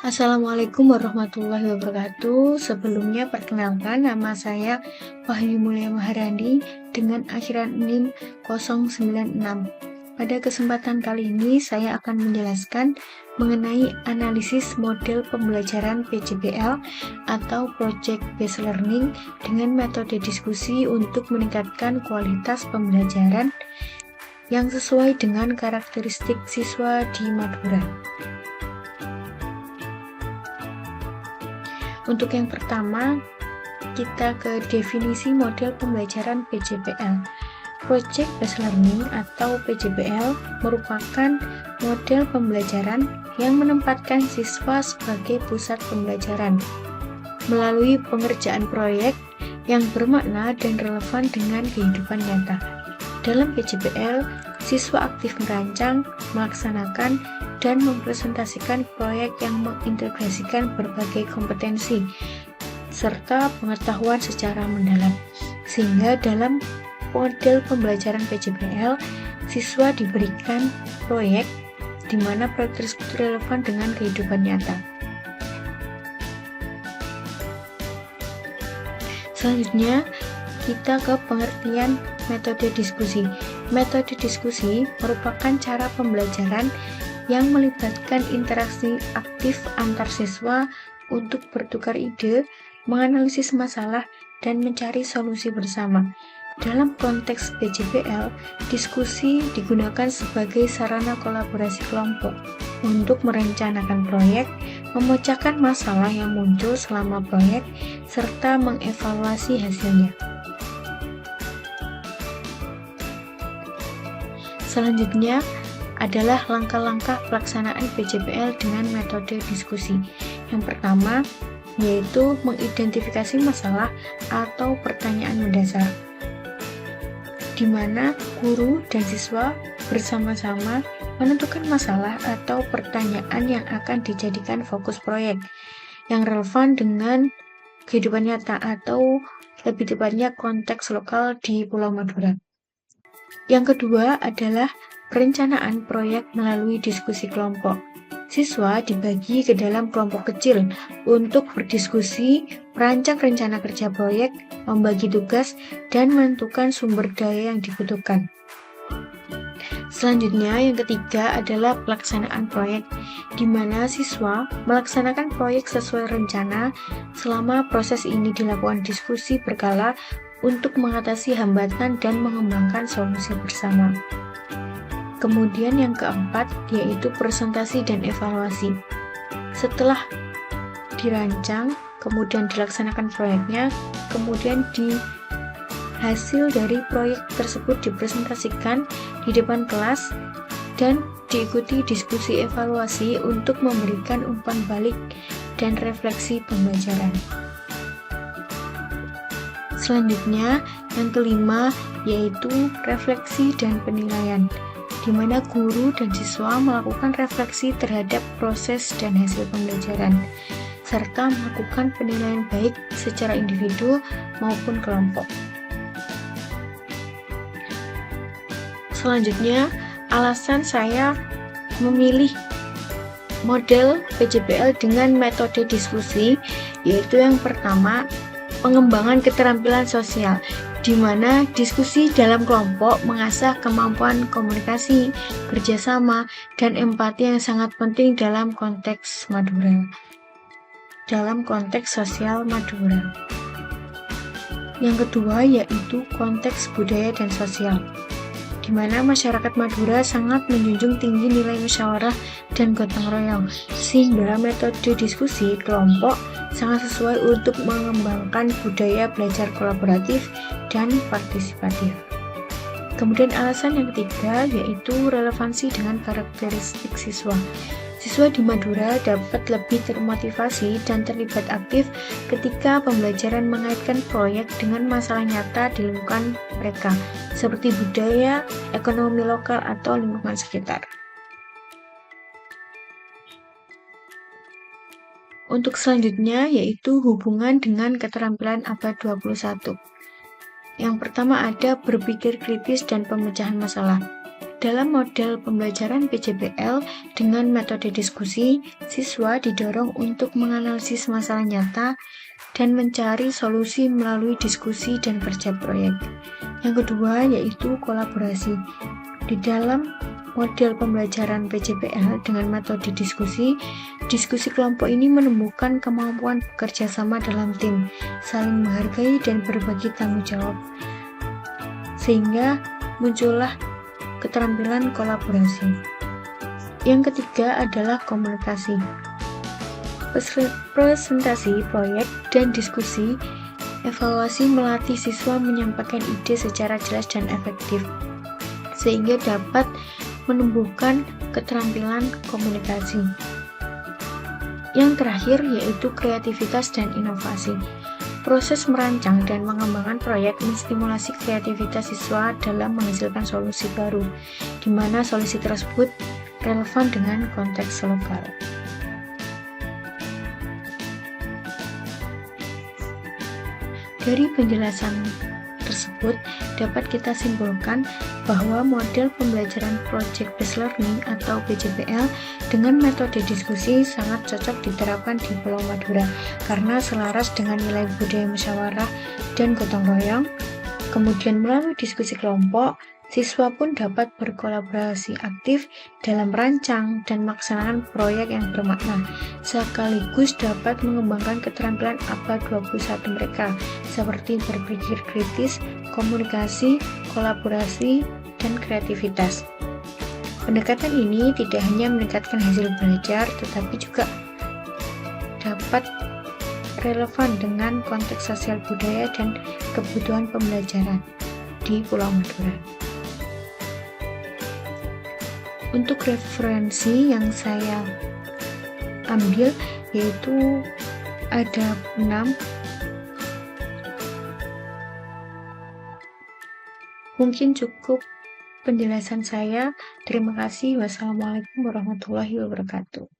Assalamualaikum warahmatullahi wabarakatuh. Sebelumnya perkenalkan nama saya Wahyu Mulia Maharani dengan akhiran NIM 096. Pada kesempatan kali ini saya akan menjelaskan mengenai analisis model pembelajaran PJBL atau Project Based Learning dengan metode diskusi untuk meningkatkan kualitas pembelajaran yang sesuai dengan karakteristik siswa di Madura. Untuk yang pertama, kita ke definisi model pembelajaran PJBL. Project Based Learning atau PJBL merupakan model pembelajaran yang menempatkan siswa sebagai pusat pembelajaran melalui pengerjaan proyek yang bermakna dan relevan dengan kehidupan nyata. Dalam PJBL, siswa aktif merancang, melaksanakan, dan mempresentasikan proyek yang mengintegrasikan berbagai kompetensi serta pengetahuan secara mendalam. Sehingga dalam model pembelajaran PJBL, siswa diberikan proyek di mana proyek tersebut relevan dengan kehidupan nyata. Selanjutnya, kita ke pengertian metode diskusi. Metode diskusi merupakan cara pembelajaran yang melibatkan interaksi aktif antar siswa untuk bertukar ide, menganalisis masalah, dan mencari solusi bersama. Dalam konteks PJBL, diskusi digunakan sebagai sarana kolaborasi kelompok untuk merencanakan proyek, memecahkan masalah yang muncul selama proyek, serta mengevaluasi hasilnya. Selanjutnya adalah langkah-langkah pelaksanaan PJBL dengan metode diskusi. Yang pertama, yaitu mengidentifikasi masalah atau pertanyaan mendasar, di mana guru dan siswa bersama-sama menentukan masalah atau pertanyaan yang akan dijadikan fokus proyek, yang relevan dengan kehidupan nyata atau lebih tepatnya konteks lokal di Pulau Madura. Yang kedua adalah perencanaan proyek melalui diskusi kelompok. Siswa dibagi ke dalam kelompok kecil untuk berdiskusi, merancang rencana kerja proyek, membagi tugas, dan menentukan sumber daya yang dibutuhkan. Selanjutnya, yang ketiga adalah pelaksanaan proyek, di mana siswa melaksanakan proyek sesuai rencana. Selama proses ini dilakukan diskusi berkala untuk mengatasi hambatan dan mengembangkan solusi bersama. Kemudian yang keempat yaitu presentasi dan evaluasi. Setelah dirancang, kemudian dilaksanakan proyeknya, kemudian hasil dari proyek tersebut dipresentasikan di depan kelas dan diikuti diskusi evaluasi untuk memberikan umpan balik dan refleksi pembelajaran. Selanjutnya, yang kelima yaitu refleksi dan penilaian, di mana guru dan siswa melakukan refleksi terhadap proses dan hasil pembelajaran, serta melakukan penilaian baik secara individu maupun kelompok. Selanjutnya, alasan saya memilih model PJBL dengan metode diskusi, yaitu yang pertama, pengembangan keterampilan sosial, di mana diskusi dalam kelompok mengasah kemampuan komunikasi, kerjasama, dan empati yang sangat penting dalam konteks Madura, dalam konteks sosial Madura. Yang kedua yaitu konteks budaya dan sosial, di mana masyarakat Madura sangat menjunjung tinggi nilai musyawarah dan gotong royong, sehingga metode diskusi kelompok sangat sesuai untuk mengembangkan budaya belajar kolaboratif dan partisipatif. Kemudian alasan yang ketiga yaitu relevansi dengan karakteristik siswa. Siswa di Madura dapat lebih termotivasi dan terlibat aktif ketika pembelajaran mengaitkan proyek dengan masalah nyata di lingkungan mereka, seperti budaya, ekonomi lokal, atau lingkungan sekitar. Untuk selanjutnya yaitu hubungan dengan keterampilan abad 21. Yang pertama ada berpikir kritis dan pemecahan masalah. Dalam model pembelajaran PJBL dengan metode diskusi, siswa didorong untuk menganalisis masalah nyata dan mencari solusi melalui diskusi dan kerja proyek. Yang kedua yaitu kolaborasi. Di dalam model pembelajaran PJBL dengan metode diskusi kelompok ini menemukan kemampuan bekerja sama dalam tim, saling menghargai dan berbagi tanggung jawab, sehingga muncullah keterampilan kolaborasi. Yang ketiga adalah komunikasi. Presentasi, proyek, dan diskusi evaluasi melatih siswa menyampaikan ide secara jelas dan efektif, sehingga dapat menumbuhkan keterampilan komunikasi. Yang terakhir yaitu kreativitas dan inovasi. Proses merancang dan mengembangkan proyek menstimulasi kreativitas siswa dalam menghasilkan solusi baru, di mana solusi tersebut relevan dengan konteks lokal. Dari penjelasan tersebut dapat kita simpulkan bahwa model pembelajaran Project Based Learning atau PJBL dengan metode diskusi sangat cocok diterapkan di Pulau Madura karena selaras dengan nilai budaya musyawarah dan gotong royong. Kemudian melalui diskusi kelompok, siswa pun dapat berkolaborasi aktif dalam merancang dan melaksanakan proyek yang bermakna, sekaligus dapat mengembangkan keterampilan abad 21 mereka, seperti berpikir kritis, komunikasi, kolaborasi, dan kreativitas. Pendekatan ini tidak hanya meningkatkan hasil belajar, tetapi juga dapat relevan dengan konteks sosial budaya dan kebutuhan pembelajaran di Pulau Madura. Untuk referensi yang saya ambil yaitu ada 6. Mungkin cukup penjelasan saya. Terima kasih. Wassalamualaikum warahmatullahi wabarakatuh.